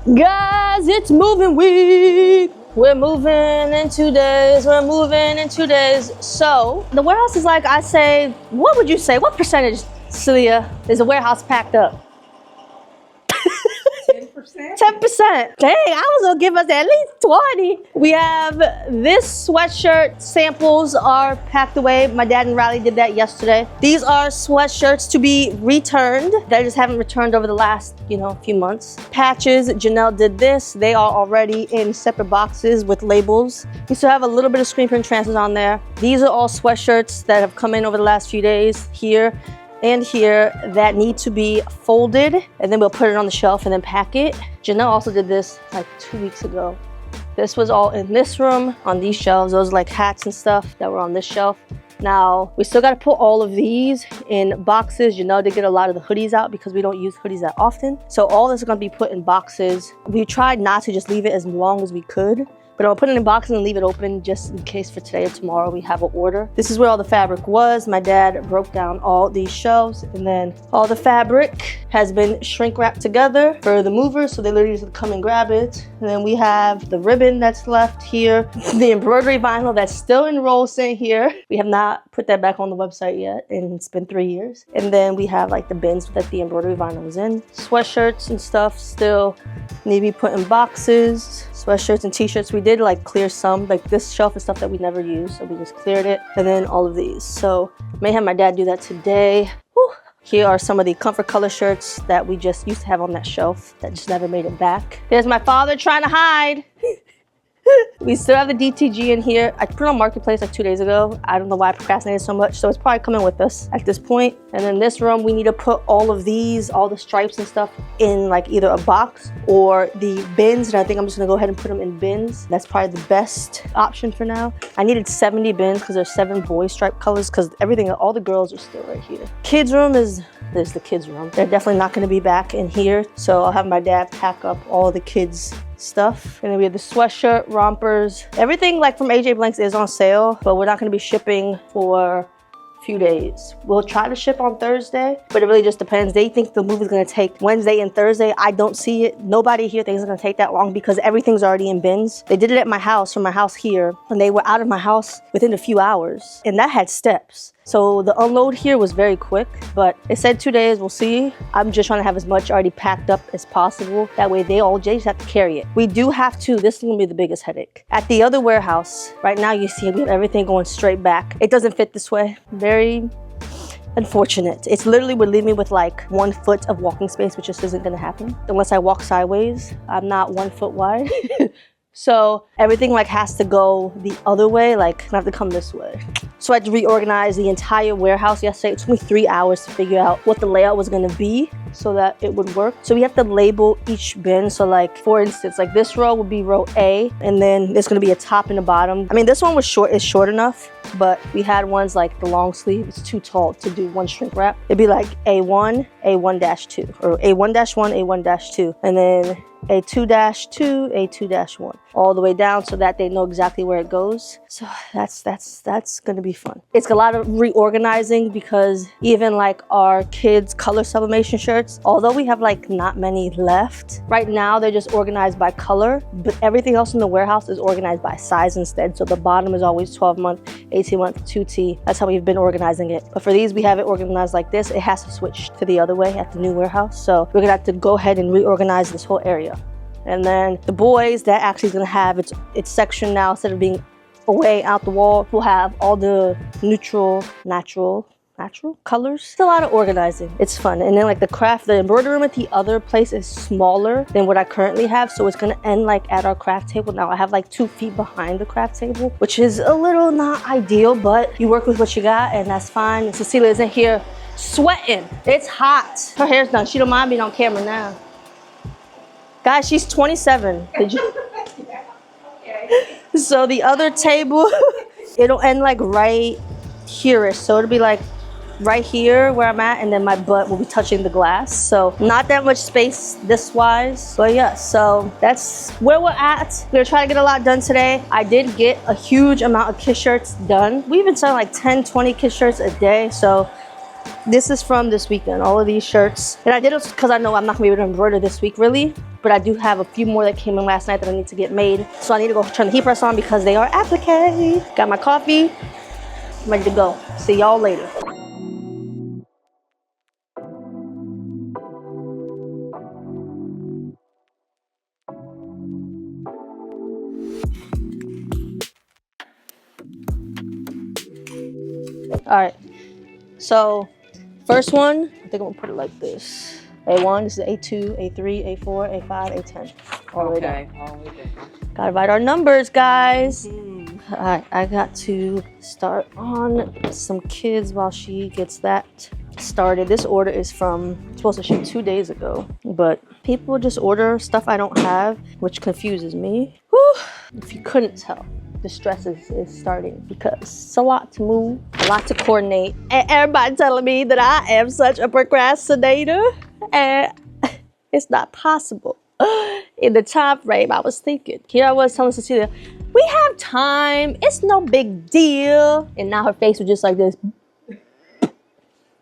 Guys, it's moving week. We're moving in 2 days. We're moving in 2 days. So the warehouse is like, I say, what would you say? What percentage, Celia, is the warehouse packed up? 10%. 10%. Dang, I was gonna give us at least 20. We have this sweatshirt samples are packed away. My dad and Riley did that yesterday. These are sweatshirts to be returned. They just haven't returned over the last, few months. Patches, Janelle did this. They are already in separate boxes with labels. We still have a little bit of screen print transfers on there. These are all sweatshirts that have come in over the last few days here and here that need to be folded, and then we'll put it on the shelf and then pack it. Janelle also did this like 2 weeks ago. This was all in this room on these shelves. Those are like hats and stuff that were on this shelf. Now, we still gotta put all of these in boxes. Janelle did get a lot of the hoodies out because we don't use hoodies that often. So all this is gonna be put in boxes. We tried not to just leave it as long as we could, but I'll put it in boxes and leave it open just in case for today or tomorrow we have an order. This is where all the fabric was. My dad broke down all these shelves, and then all the fabric has been shrink wrapped together for the movers, so they literally just come and grab it. And then we have the ribbon that's left here, the embroidery vinyl that's still in rolls sitting here. We have not put that back on the website yet, and it's been 3 years. And then we have like the bins that the embroidery vinyl was in. Sweatshirts and stuff still need to be put in boxes. Sweatshirts and t-shirts, we did like clear some, like this shelf is stuff that we never use, so we just cleared it. And then all of these. So may have my dad do that today. Whew. Here are some of the comfort color shirts that we just used to have on that shelf that just never made it back. There's my father trying to hide. We still have the DTG in here. I put it on Marketplace like 2 days ago. I don't know why I procrastinated so much, so it's probably coming with us at this point. And then this room, we need to put all of these, all the stripes and stuff in like either a box or the bins. And I think I'm just gonna go ahead and put them in bins. That's probably the best option for now. I needed 70 bins because there's 7 boy stripe colors because everything, all the girls are still right here. Kids room is the kids room. They're definitely not gonna be back in here. So I'll have my dad pack up all the kids' stuff. And then we have the sweatshirt, rompers. Everything like from AJ Blanks is on sale, but we're not gonna be shipping for a few days. We'll try to ship on Thursday, but it really just depends. They think the movie's gonna take Wednesday and Thursday. I don't see it. Nobody here thinks it's gonna take that long because everything's already in bins. They did it at my house, from my house here, and they were out of my house within a few hours, and that had steps. So the unload here was very quick, but it said 2 days, we'll see. I'm just trying to have as much already packed up as possible. That way they all just have to carry it. We do have to, this is gonna be the biggest headache. At the other warehouse, right now you see we have everything going straight back. It doesn't fit this way. Very unfortunate. It's literally would leave me with like 1 foot of walking space, which just isn't gonna happen. Unless I walk sideways, I'm not 1 foot wide. So everything like has to go the other way, like I have to come this way. So I had to reorganize the entire warehouse yesterday. It took me 3 hours to figure out what the layout was gonna be so that it would work. So we have to label each bin. So like for instance, like this row would be row A, and then there's gonna be a top and a bottom. I mean, this one was short enough, but we had ones like the long sleeve. It's too tall to do one shrink wrap. It'd be like A1, A1-2, or A1-1, A1-2, and then A2-2, A2-1, all the way down so that they know exactly where it goes. So that's gonna be fun. It's a lot of reorganizing because even like our kids' color sublimation shirts, although we have like not many left, right now they're just organized by color, but everything else in the warehouse is organized by size instead. So the bottom is always 12-month, 18-month, 2T. That's how we've been organizing it. But for these, we have it organized like this. It has to switch to the other way at the new warehouse. So we're gonna have to go ahead and reorganize this whole area. And then the boys, that actually is gonna have its section now. Instead of being away out the wall, we'll have all the natural colors. It's a lot of organizing. It's fun. And then like the embroidery room at the other place is smaller than what I currently have. So it's gonna end like at our craft table. Now I have like 2 feet behind the craft table, which is a little not ideal, but you work with what you got and that's fine. And Cecilia isn't here sweating. It's hot. Her hair's done. She don't mind being on camera now. Guys, she's 27. Did you? Okay. So the other table, it'll end like right here-ish. So it'll be like right here where I'm at, and then my butt will be touching the glass. So not that much space this wise, but yeah, so that's where we're at. We're gonna try to get a lot done today. I did get a huge amount of kids shirts done. We've been selling like 10, 20 kids shirts a day. So This is from this weekend, all of these shirts. And I did it because I know I'm not gonna be able to embroider this week really, but I do have a few more that came in last night that I need to get made. So I need to go turn the heat press on because they are applique. Got my coffee, I'm ready to go. See y'all later. All right, so first one, I think I'm gonna put it like this. A1, this is A2, A3, A4, A5, A10. All the way down. All the way down. Gotta write our numbers, guys. All right, I got to start on some kids while she gets that started. This order is from, supposed to ship 2 days ago, but people just order stuff I don't have, which confuses me. Whew. If you couldn't tell, the stress is starting because it's a lot to move, a lot to coordinate, and everybody telling me that I am such a procrastinator, and it's not possible in the time frame I was thinking. Here I was telling Cecilia, we have time, it's no big deal, and now her face was just like this.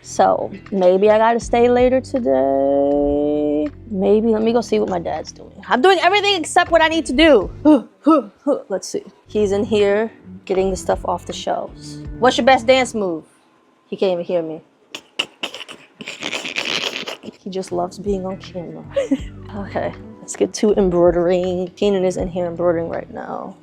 So maybe I gotta stay later today. Maybe, let me go see what my dad's doing. I'm doing everything except what I need to do. Let's see. He's in here getting the stuff off the shelves. What's your best dance move? He can't even hear me. He just loves being on camera. Okay, let's get to embroidering. Keenan is in here embroidering right now.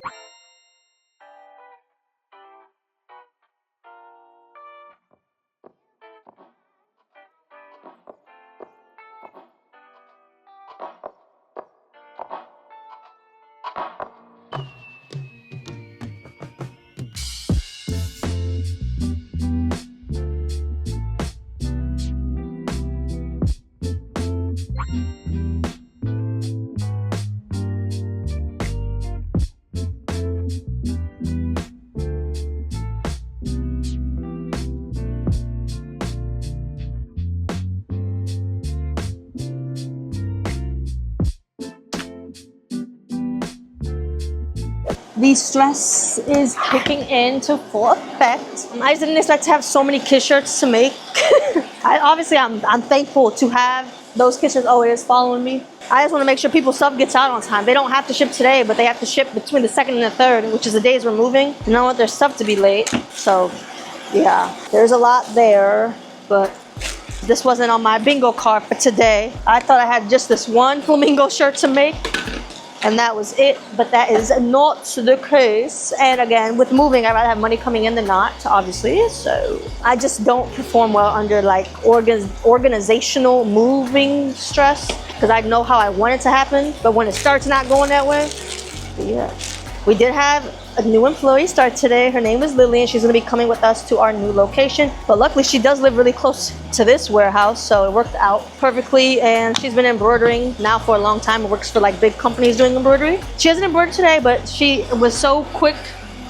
The stress is kicking into full effect. I just didn't expect to have so many kids shirts to make. I'm thankful to have those kids shirts. Oh, it is following me. I just want to make sure people's stuff gets out on time. They don't have to ship today, but they have to ship between the 2nd and the 3rd, which is the days we're moving. And I don't want their stuff to be late. So yeah, there's a lot there, but this wasn't on my bingo card for today. I thought I had just this one flamingo shirt to make, and that was it, but that is not the case. And again, with moving, I'd rather have money coming in than not, obviously. So I just don't perform well under like organizational moving stress, because I know how I want it to happen, but when it starts not going that way, yeah. We did have a new employee start today. Her name is Lily, and she's gonna be coming with us to our new location. But luckily she does live really close to this warehouse, so it worked out perfectly. And she's been embroidering now for a long time. It works for like big companies doing embroidery. She hasn't embroidered today, but she was so quick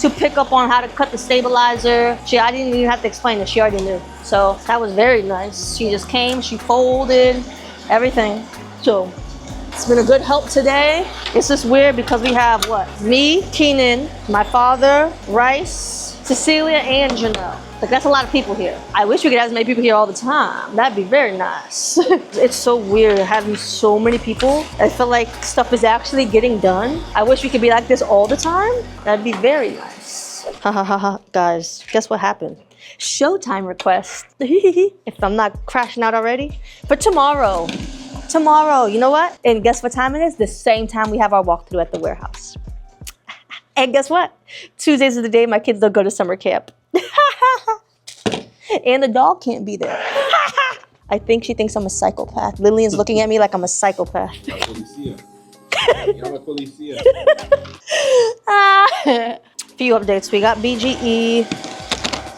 to pick up on how to cut the stabilizer. I didn't even have to explain it, she already knew. So that was very nice. She just came, she folded everything. So it's been a good help today. It's just weird because we have what? Me, Keenan, my father, Rice, Cecilia, and Janelle. Like, that's a lot of people here. I wish we could have as many people here all the time. That'd be very nice. It's so weird having so many people. I feel like stuff is actually getting done. I wish we could be like this all the time. That'd be very nice. Ha ha ha ha. Guys, guess what happened? Showtime request. If I'm not crashing out already. For tomorrow. Tomorrow, you know what? And guess what time it is? The same time we have our walkthrough at the warehouse. And guess what? Tuesdays is the day my kids don't go to summer camp. And the dog can't be there. I think she thinks I'm a psychopath. Lillian's looking at me like I'm a psychopath. Few updates. We got BGE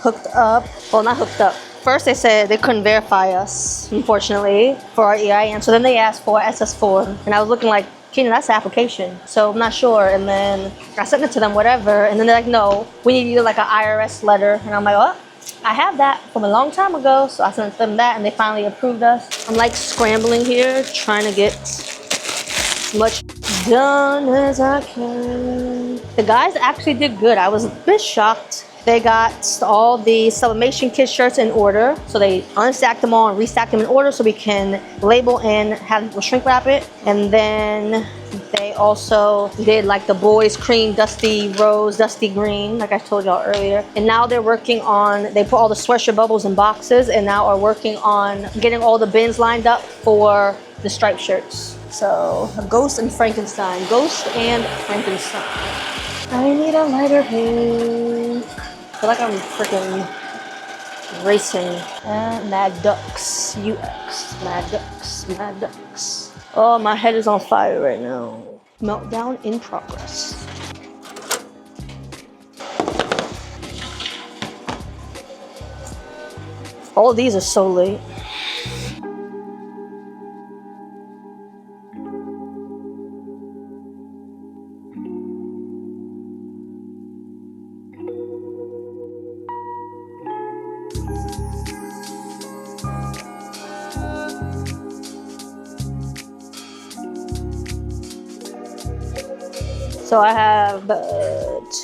hooked up. Well, not hooked up. First they said they couldn't verify us, unfortunately, for our EIN. So then they asked for SS4. And I was looking like, Keenan, that's the application. So I'm not sure. And then I sent it to them, whatever. And then they're like, no, we need you like an IRS letter. And I'm like, oh, I have that from a long time ago. So I sent them that and they finally approved us. I'm like scrambling here, trying to get as much done as I can. The guys actually did good. I was a bit shocked. They got all the Sublimation Kid shirts in order. So they unstacked them all and restacked them in order so we can label and have people shrink wrap it. And then they also did like the boys cream, dusty rose, dusty green, like I told y'all earlier. And now they're working on, they put all the sweatshirt bubbles in boxes and now are working on getting all the bins lined up for the striped shirts. So Ghost and Frankenstein. Ghost and Frankenstein. I need a lighter pink. I feel like I'm freaking racing. Mad Ducks, UX, Mad Ducks, Mad Ducks. Oh, my head is on fire right now. Meltdown in progress. All these are so late. So I have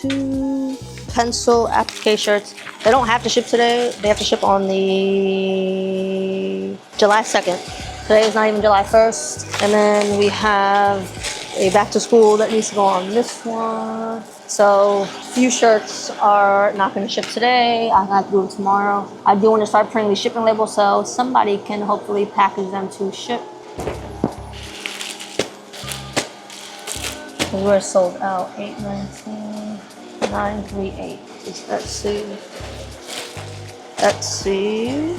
2 pencil applique shirts. They don't have to ship today. They have to ship on the July 2nd. Today is not even July 1st. And then we have a back to school that needs to go on this one. So a few shirts are not going to ship today. I have to do it tomorrow. I do want to start printing the shipping labels so somebody can hopefully package them to ship. We're sold out. 819 938. Let's see. Let's see.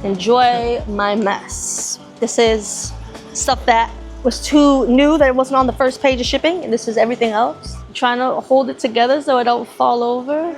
Enjoy my mess. This is stuff that was too new that it wasn't on the first page of shipping, and this is everything else. I'm trying to hold it together so it don't fall over.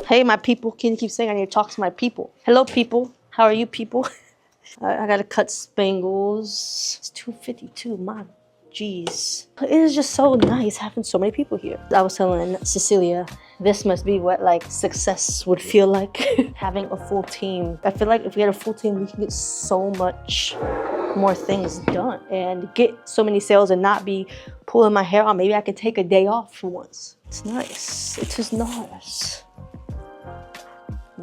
Hey, my people. Can you keep saying I need to talk to my people? Hello, people. How are you, people? I gotta cut spangles. It's 2:52. My jeez. It is just so nice having so many people here. I was telling Cecilia, this must be what like success would feel like. Having a full team. I feel like if we had a full team, we can get so much more things done and get so many sales and not be pulling my hair out. Maybe I could take a day off for once. It's nice. It is nice.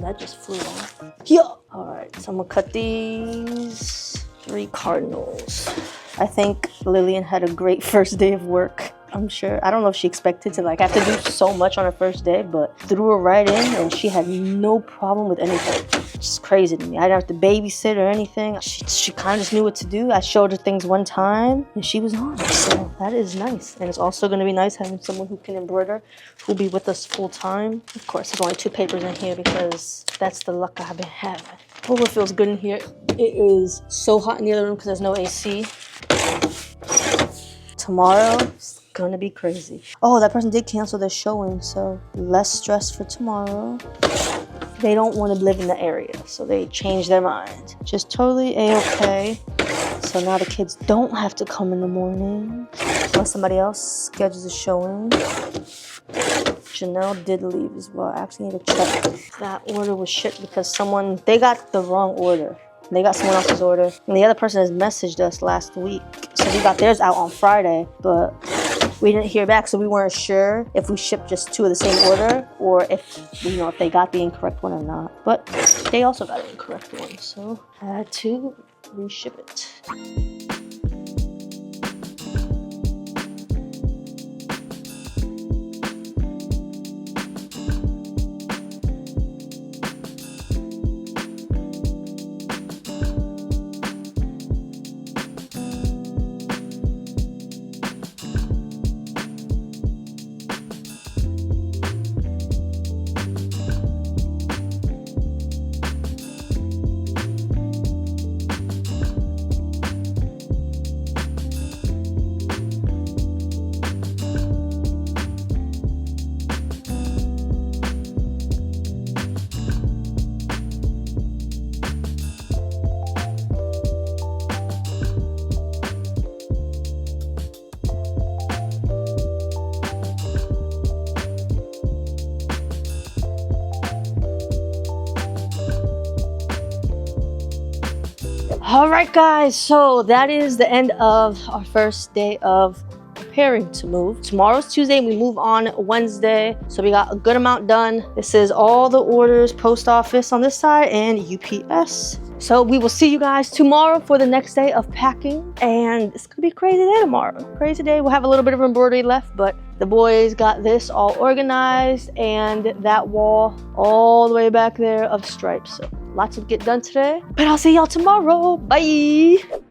That just flew off. Yeah. All right, so I'm gonna cut these 3 cardinals. I think Lillian had a great first day of work. I'm sure. I don't know if she expected to like have to do so much on her first day, but threw her right in and she had no problem with anything. It's just crazy to me. I didn't have to babysit or anything. She kind of just knew what to do. I showed her things one time and she was on it. So that is nice. And it's also going to be nice having someone who can embroider, who'll be with us full time. Of course, there's only 2 papers in here because that's the luck I've been having. Oh, it feels good in here. It is so hot in the other room because there's no AC. Tomorrow, it's gonna be crazy. Oh, that person did cancel their showing, so less stress for tomorrow. They don't want to live in the area, so they changed their mind. Just totally a-okay. So now the kids don't have to come in the morning unless somebody else schedules a showing. Janelle did leave as well. I actually need to check if that order was shipped because they got the wrong order. They got someone else's order. And the other person has messaged us last week. So we got theirs out on Friday, but we didn't hear back. So we weren't sure if we shipped just 2 of the same order or if, if they got the incorrect one or not. But they also got an incorrect one. So I had to reship it. All right, guys, so that is the end of our first day of preparing to move. Tomorrow's Tuesday and we move on Wednesday. So we got a good amount done. This is all the orders, post office on this side and UPS. So we will see you guys tomorrow for the next day of packing. And it's gonna be a crazy day tomorrow. Crazy day. We'll have a little bit of embroidery left, but the boys got this all organized and that wall all the way back there of stripes. So lots to get done today. But I'll see y'all tomorrow. Bye.